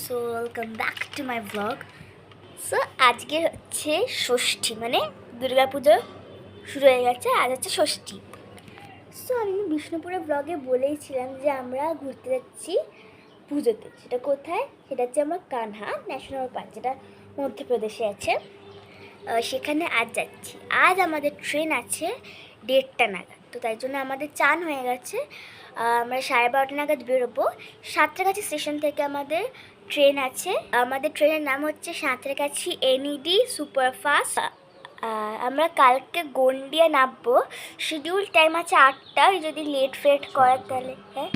So welcome back to my blog. So আজকে হচ্ছে ষষ্ঠী, মানে দুর্গা পুজো শুরু হয়ে গেছে, আজ হচ্ছে ষষ্ঠী। সো আমি বিষ্ণুপুরে ব্লগে বলেইছিলাম যে আমরা ঘুরতে যাচ্ছি পুজোতে। সেটা কোথায়? সেটা হচ্ছে আমার কানহা ন্যাশনাল পার্ক, যেটা মধ্যপ্রদেশে আছে। সেখানে আজ যাচ্ছি। আজ আমাদের ট্রেন আছে 1:30 নাগাদ, তো তাই জন্য আমাদের চান হয়ে গেছে। আমরা 12:30 নাগাদ বেরোবো। সাঁতরাগাছি স্টেশন থেকে আমাদের ট্রেন আছে। আমাদের ট্রেনের নাম হচ্ছে সাঁতরাগাছি NED সুপারফাস্ট। আমরা কালকে গন্ডিয়া নামবো। শিডিউল টাইম আছে 8টায়, যদি লেট ফেট করে তাহলে হ্যাঁ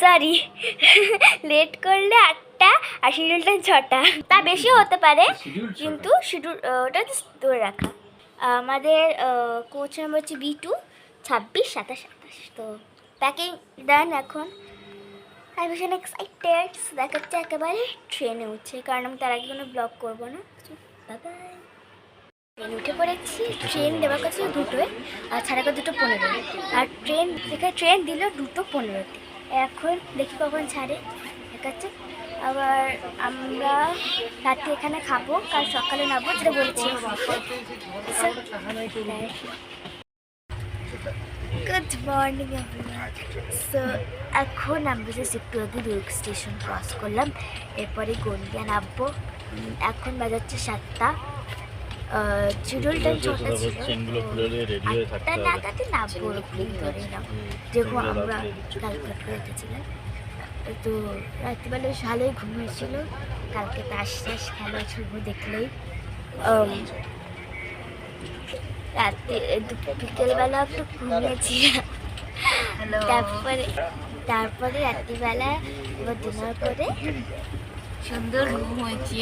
সরি লেট করলে 8টা আর শিডিউল টাইম 6টা, তা বেশিও হতে পারে, কিন্তু শিডিউল ওটা ধরে রাখা। আমাদের কোচ নাম্বার হচ্ছে B2 26 27 27। তো প্যাকিং ডান। এখন আমি ভীষণ এক্সাইটেড। দেখাচ্ছে একেবারে ট্রেনে উঠছে, কারণ আমি তার আগে কোনো ব্লগ করবো না। বাই। ট্রেন উঠে পড়েছি। ট্রেন দেওয়ার কথা ছিল 2টোয়, আর ছাড়া 2:15, আর ট্রেন দিল 2:15-তে। এখন দেখি কখন ছাড়ে দেখাচ্ছে। আবার আমরা রাতে এখানে খাবো, কাল সকালে নামবো, যেটা বলছি। Good morning everyone. সো এখন আমরা জাস্ট একটু আগে দুর্গ স্টেশন ক্রস করলাম, এরপরে গন্ডিয়া নামবো। এখন বাজাচ্ছে 7টা। শিডিউল টাইম 6টা ছিল, 8টা নাগাদই নামবো ধরে নাম, যেরকম আমরা ক্যালকাটা রেখেছিলাম। তো রাত্রিবেলা ভালোই ঘুম হয়েছিল, কালকে তাস খেলা ছিল দেখলেই। রাত্রি বিকেলবেলা একটু ঘুমিয়েছিলাম। তারপরে রাত্রিবেলা এবার ডিনার করে সুন্দর ঘুম হয়েছে।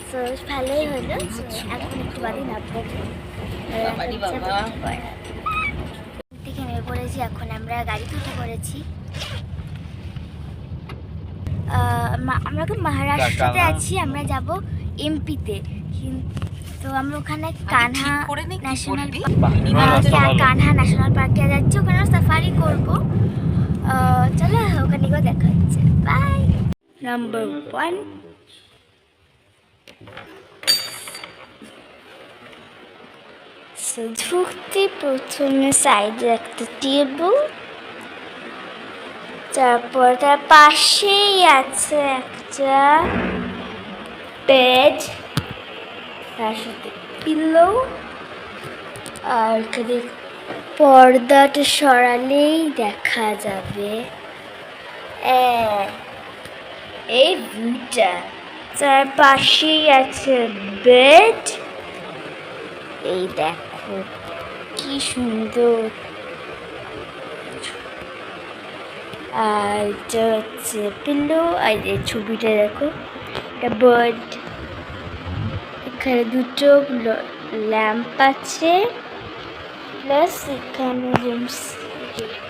তো ভালোই হলো। এখন একটু বাদে নামবো। থেকে নেমে পড়েছি, এখন আমরা গাড়িতে উঠে পড়েছি। আমরা এখন মহারাষ্ট্রতে আছি, আমরা যাব MP-তে। তো আমরা ওখানে কানহা ন্যাশনাল পার্কে যাচ্ছি, ওখানে সাফারি করবো। চলো ওখানে গিয়ে দেখা হচ্ছে। বাই। নাম্বার 1 ঢুকতে প্রথমে সাইডে একটা টেবিল, তারপর তার পাশেই আছে একটা বেড, তার সাথে পিলো। আর এখানে পর্দাটা সরালেই দেখা যাবে এই ভিউটা। তার পাশেই আছে বেড। এই দেখো কি সুন্দর। আর এটা হচ্ছে পিলো। আর এই ছবিটা দেখো, এটা বার্ড। এখানে 2টো ল্যাম্প আছে, প্লাস এখানে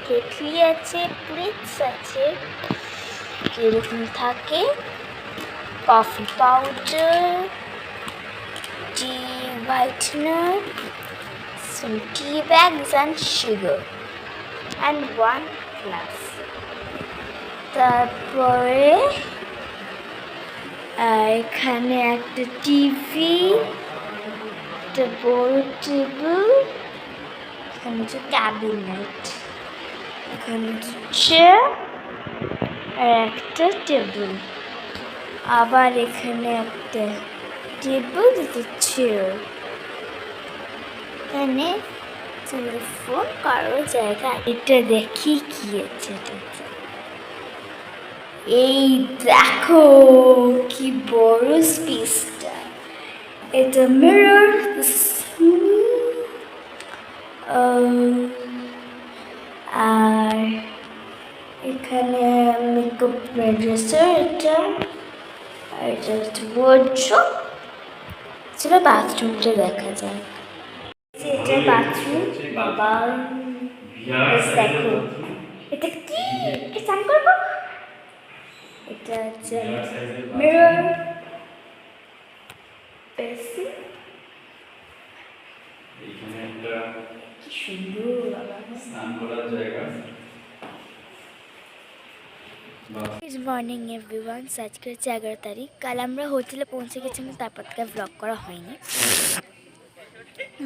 কেটলি আছে, প্লেটস আছে যেরকম থাকে, coffee powder, T whitener, some tea bags and sugar, and 1 glass. তারপরে এখানে একটা টিভি, একটা বড় টেবিল, এখানে হচ্ছে ক্যাবিনেট, এখানে চেয়ার আর একটা টেবিল, আবার এখানে একটা টেবিল, একটা চেয়ার। এখানে ফোন করার জায়গা। এটা দেখি কি আছে। এই দেখো কি বড় স্পেসটা। এটা মিরর, আর এখানে মেকআপ ড্রেসার, এটা আর এটা হচ্ছে ওয়ার্ড্রোব। চলো বাথরুমটা দেখা যায়। এটা বাথরুম। বাবা দেখো এটা কি, স্নান করবো। এটা হচ্ছে মিরর, বেসিন। কি সুন্দর স্নান করার জায়গা। Good morning everyone. আজকে হচ্ছে 11 তারিখ। কাল আমরা হোটেলে পৌঁছে গেছিলাম, তারপর থেকে ব্লগ করা হয়নি,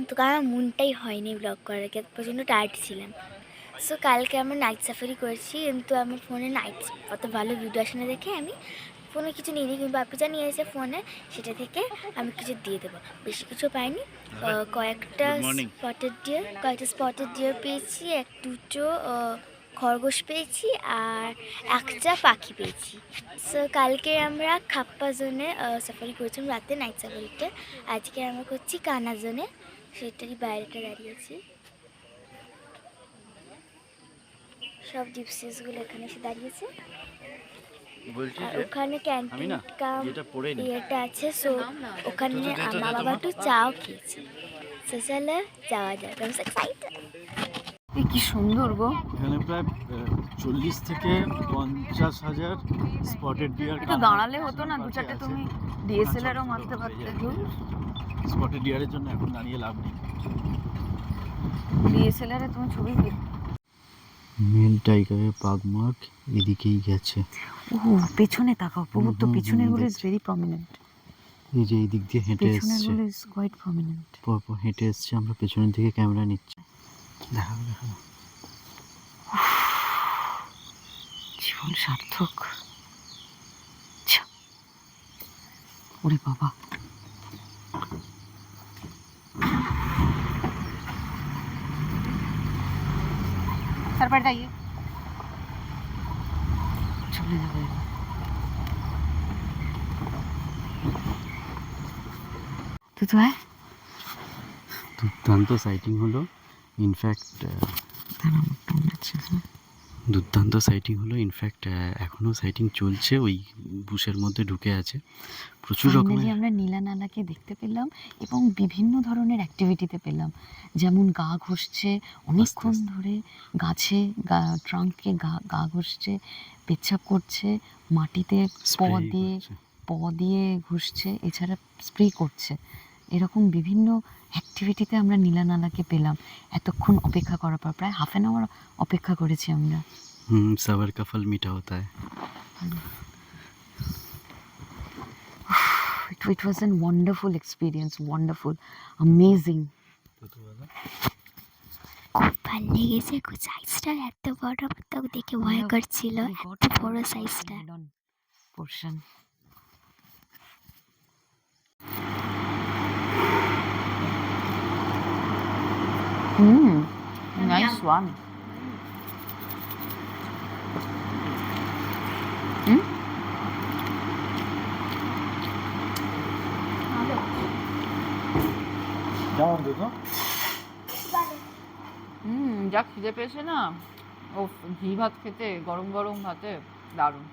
তো কারণ মনটাই হয়নি ব্লগ করার, প্রচণ্ড টায়ার্ড ছিলাম। সো কালকে আমরা নাইট সাফারি করেছি, কিন্তু আমার ফোনে নাইট অত ভালো ভিডিও আসে না দেখে আমি ফোনে কিছু নিয়ে নিই, কিন্তু আপনি যা নিয়ে এসেছে ফোনে সেটা থেকে আমি কিছু দিয়ে দেবো। বেশি কিছু পাইনি, কয়েকটা স্পটেড ডিয়ার পেয়েছি, দুটো খরগোশ পেয়েছি, আর একটা পাখি পেয়েছি। সো কালকে আমরা খাপ্পা জোনে সাফারি করেছিলাম রাতে, নাইট সাফারিতে। আজকে আমরা করছি কানা জোনে, সেটারই বাইরেটা দাঁড়িয়েছি। সব জিপসিসগুলো এখানে এসে দাঁড়িয়েছে, আর ওখানে ক্যান্টিন কাম ইয়েটা আছে। সো ওখানে মা বাবা একটু চাও খেয়েছে। সো চলো যাওয়া যাক, আমি এক্সাইটেড। কি সুন্দর গো, এখানে প্রায় 40 থেকে 50,000 স্পটেড ডিয়ার। একটু দাঁড়ালে হতো না? দু চারটে তুমি ডিএসএলআরও মারতে পারতে। স্পটেড ডিয়ারের জন্য এখন দাঁড়িয়ে লাভ নেই। ডিএসএলআরে তুমি ছবি মেল টাইগারের পাগমার্ক এদিকেই গেছে। ও পেছনে তাকাও, বহুত তো পেছনের গুলো ইজ ভেরি প্রমিনেন্ট। এই যে এই দিক দিয়ে হেঁটে পেছনের এসছে, গুলো ইজ কোয়াইট প্রমিনেন্ট। পরপর হেঁটে এসছে, আমরা পেছনের দিকে ক্যামেরা নিচ্ছি। দেখাবো জীবন সার্থক। ওরে বাবা, তারপর দাঁড়িয়ে চলে যাবে। তো তো হ্যাঁ, দুর্দান্ত সাইটিং হলো। ইনফ্যাক্ট এখনো সাইটিং চলছে, ওই বুশের মধ্যে ঢুকে আছে। প্রচুর রকমের আমরা নীলা নালাকে দেখতে পেলাম এবং বিভিন্ন ধরনের অ্যাক্টিভিটিতে পেলাম, যেমন গা ঘষছে অনেকক্ষণ ধরে, গাছে ট্রাঙ্কে গা ঘষছে, পেচ্ছাপ করছে, মাটিতে প দিয়ে ঘষছে, এছাড়া স্প্রে করছে। এরকম বিভিন্ন অ্যাক্টিভিটিতে আমরা নীলা নালাকে পেলাম। এতক্ষণ অপেক্ষা করার পর, প্রায় হাফ অ্যান আওয়ার অপেক্ষা করেছি আমরা। সবার কা ফল মিঠা হতা হ্যায়। It was a wonderful experience, wonderful, amazing. খুব ভালো লেগেছে। সাইজটা এত বড়, তো দেখে ভয় করছিল, এত বড় সাইজটা। Portion. Nice one. যা খিদে পেয়েছে না, ও ঘি ভাত খেতে, গরম গরম ভাতে দারুণ।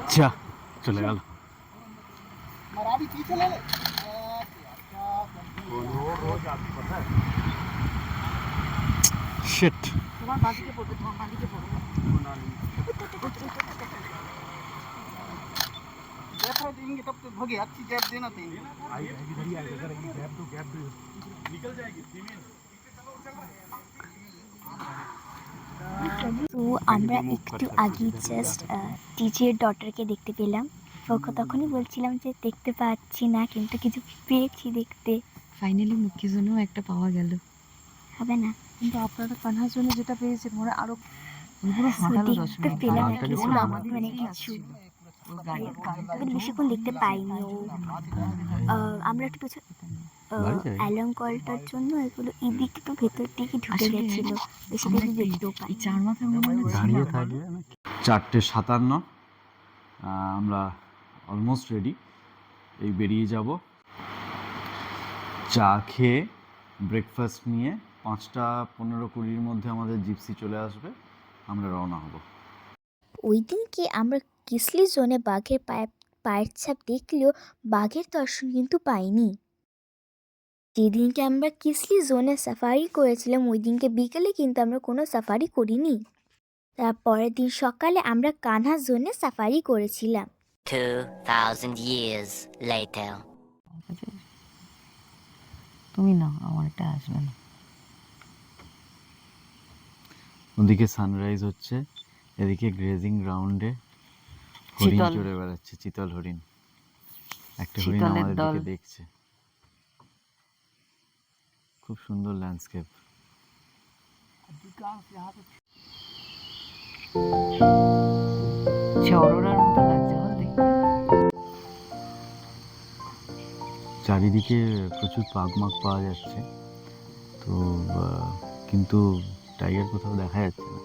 আচ্ছা চলে গেল। শিট, তোমার বাঁদিকে পড়বে, তোমার বাঁদিকে পড়বে। तब तो भगे अच्छी गैप देना चाहिए। তো আমরা একটু আগে জাস্ট টিচার ডটারকে দেখতে পেলাম। তখনই বলছিলাম যে দেখতে পাচ্ছি না, কিন্তু কিছু পেয়েছি দেখতে। ফাইনালি মুখ্যের জন্যও একটা পাওয়া গেল। হবে না, কিন্তু আপনারা কানহার জন্য যেটা পেয়েছেন মনে আরো দেখতে পেলাম না কিছু, মানে কিছু বেশিক্ষণ দেখতে পাইনি। আমরা একটু কিছু অ্যালার্ম কলটার জন্য এগুলো এদিক একটু ভেতর দিকে ঢুকে গেছিল, বেশি বেশি দেখতেও পাই। 4:57 আমরা অলমোস্ট রেডি, এই বেরিয়ে যাব। চা খেয়ে ব্রেকফাস্ট নিয়ে 5:15-20 মধ্যে আমাদের জিপসি চলে আসবে, আমরা রওনা হব। ওই দিনকে আমরা কিসলি জোনে বাঘের পায়ের ছাপ দেখলেও বাঘের দর্শন কিন্তু পাইনি। যেদিনকে আমরা কিসলি জোনে সাফারি করেছিলাম ওই দিনকে বিকেলে কিন্তু আমরা কোনো সাফারি করিনি। তার পরের দিন সকালে আমরা কানহা জোনে সাফারি করেছিলাম। 2,000 years later. তুমি না, আমার এটা আসবে না। ওদিকে সানরাইজ হচ্ছে, এদিকে গ্রেজিং গ্রাউন্ডে হরিণ চিতল। চড়ে বেড়াচ্ছে, চিতল হরিণ। একটা হরিণ চিতলের আমাদের দল। দিকে দেখছে। খুব সুন্দর ল্যান্ডস্কেপ। অরোরার মতো লাগছে বল দেখতে। চারিদিকে প্রচুর পাগমাগ পাওয়া যাচ্ছে, তো কিন্তু টাইগার কোথাও দেখা যাচ্ছে না।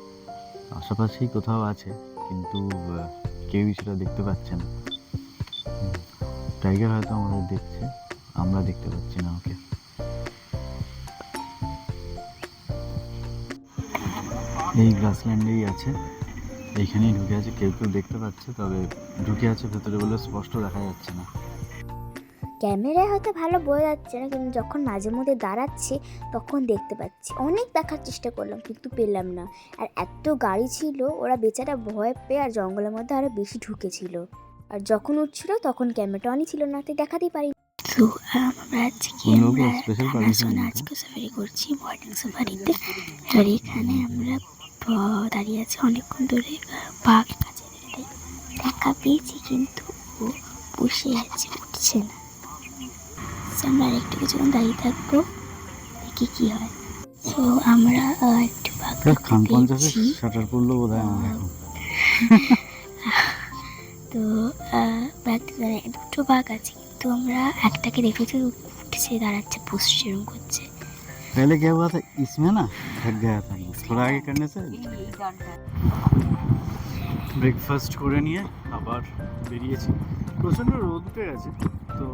আশেপাশেই কোথাও আছে, কিন্তু কেউই সেটা দেখতে পাচ্ছে না। টাইগার হয়তো আমাদের দেখছে, আমরা দেখতে পাচ্ছি না ওকে। এই গ্রাসল্যান্ডেই আছে, এইখানেই ঢুকে আছে। কেউ কেউ দেখতে পাচ্ছে, তবে ঢুকে আছে ভেতরে বলে স্পষ্ট দেখা যাচ্ছে না। ক্যামেরায় হয়তো ভালো বোঝা যাচ্ছে না, কিন্তু যখন মাঝে মধ্যে দাঁড়াচ্ছে তখন দেখতে পাচ্ছি। অনেক দেখার চেষ্টা করলাম কিন্তু পেলাম না। আর এত গাড়ি ছিল, ওরা বেচারা ভয় পেয়ে আর জঙ্গলের মধ্যে আরও বেশি ঢুকেছিল। আর যখন উঠছিল তখন ক্যামেরাটা অনই ছিল না, তাই দেখাতেই পারি। তো আমরা আজকে সাফারি করছি, মর্নিং সাফারিতে। আর এখানে আমরা দাঁড়িয়ে আছি অনেকক্ষণ ধরে, বাঘ কাছে দেখা পেয়েছি কিন্তু ও বসে আছে, উঠছে না। আমরা একটু কিছুক্ষণ দাঁড়িয়ে থাকবো, দেখি কি হয়। তো আমরা একটু বাঘ পেয়েছি। শাটার পড়লো বোধহয় আমার এখন। তো দুটো বাঘ আছে, কিন্তু আমরা একটাকে দেখেছি উঠছে, দাঁড়াচ্ছে, বসছে, এরকম করছে। पहले क्या हुआ था इसमें ना, थक गया था थोड़ा आगे करने से। ব্রেকফাস্ট করে নিয়ে আবার বেরিয়েছি। প্রচণ্ড রোদ উঠে গেছে, তো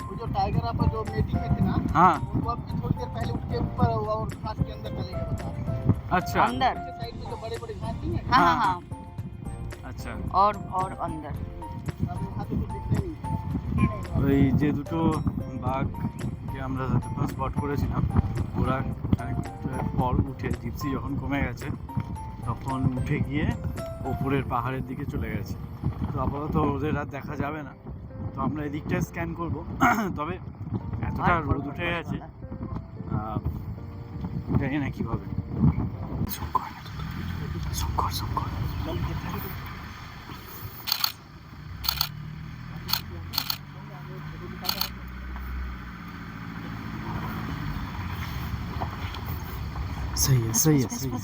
वो जो टाइगर आप जो मीटिंग में थे ना, हाँ उनको आप थोड़ी देर पहले उठ के ऊपर और घास के अंदर चले गए बता। अच्छा अंदर। पीछे साइड में जो बड़े बड़े घास नहीं है, हाँ हाँ, हाँ আচ্ছা। और अंदर। अब वहाँ पे कुछ दिखते नहीं। ওই যে দুটো বাঘকে আমরা তখন স্পট করেছিলাম, ওরা খানিক পর উঠে, জিপসি যখন কমে গেছে তখন উঠে গিয়ে ওপরের পাহাড়ের দিকে চলে গেছে। তো আপাতত ওদের আর দেখা যাবে না, তো আমরা এদিকটা স্ক্যান করব। তবে এতটা রোদ উঠে গেছে, জানি না কীভাবে। सही है सही है सही है।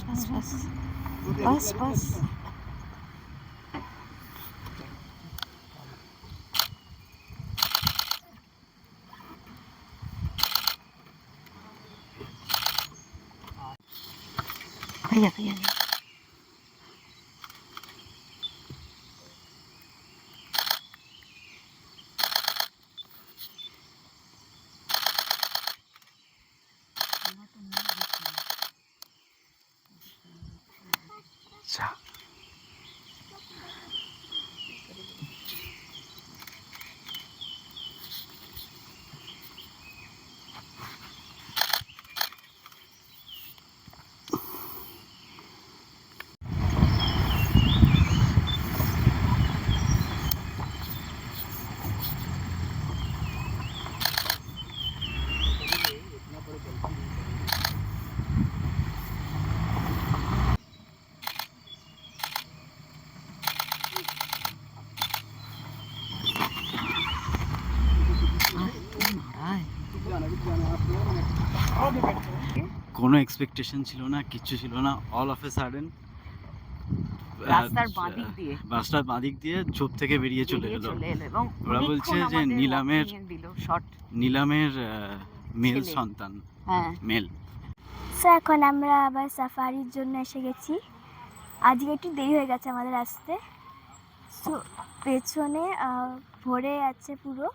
बस भैया अच्छा কোনো এক্সপেকটেশন ছিল না, কিচ্ছু ছিল না। অল অফ এ সাডেন রাস্তার বাঁদিক দিয়ে রাস্তার বাঁদিক দিয়ে ঝোপ থেকে বেরিয়ে চলে এলো। এবং ওরা বলছে যে নীলামের মেল ছেলে। সন্তান, হ্যাঁ মেল। সো এখন আমরা আবার সাফারির জন্য এসে গেছি। আজকে একটু দেরি হয়ে গেছে আমাদের আসতে। সো পেছনে ভরে আছে পুরো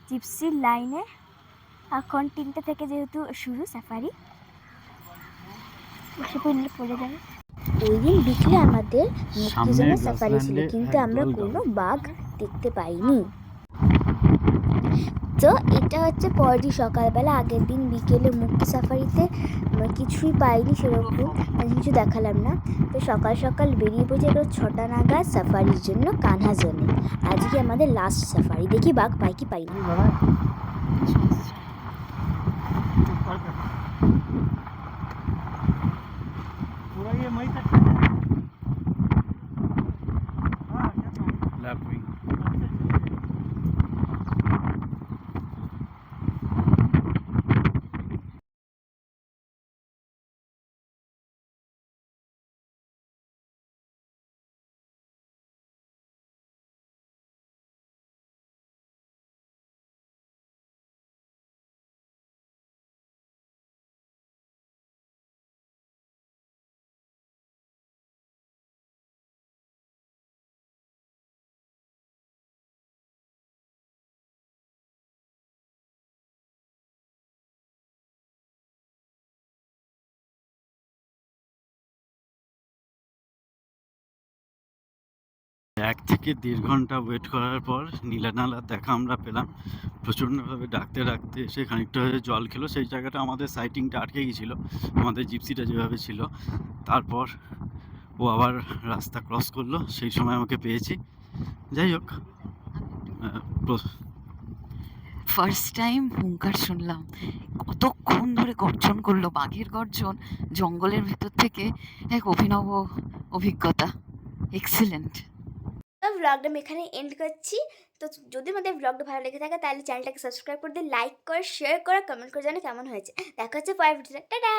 জিপসির লাইনে। এখন 3টে থেকে যেহেতু শুরু সাফারি, বসে পড়লে পড়ে যাবে। ওই দিন বিকেলে আমাদের মুক্তিযোদ্ধা সাফারি ছিল, কিন্তু আমরা কোনো বাঘ দেখতে পাইনি। তো এটা হচ্ছে পরের দিন সকালবেলা। আগের দিন বিকেলে মুক্তি সাফারিতে কিছুই পাইনি সেরকম, কিছু দেখালাম না। তো সকাল সকাল বেরিয়ে পড়েছে এবার 6টা নাগাদ সাফারির জন্য কানহা জোনে। আজকে আমাদের লাস্ট সাফারি, দেখি বাঘ পাই কি পাই না। पूरा ये मई तक लैपिंग এক থেকে 1.5 ঘন্টা ওয়েট করার পর নীলানালার দেখা আমরা পেলাম। প্রচণ্ডভাবে ডাকতে ডাকতে এসে খানিকটা হয়ে জল খেলো। সেই জায়গাটা আমাদের সাইটিংটা আটকে গিয়েছিলো, আমাদের জিপসিটা যেভাবে ছিল। তারপর ও আবার রাস্তা ক্রস করলো, সেই সময় আমাকে পেয়েছি। যাই হোক, ফার্স্ট টাইম হুঙ্কার শুনলাম, কতক্ষণ ধরে গর্জন করলো, বাঘের গর্জন জঙ্গলের ভেতর থেকে, এক অভিনব অভিজ্ঞতা, এক্সিলেন্ট। ব্লগটা আমি এখানে এন্ড করছি। তো যদি আমাদের ব্লগটা ভালো লেগে থাকে তাহলে চ্যানেলটাকে সাবস্ক্রাইব করে দিয়ে লাইক করে শেয়ার করে কমেন্ট করে জানো কেমন হয়েছে। দেখা হচ্ছে পরের ভিডিওতে। টাটা।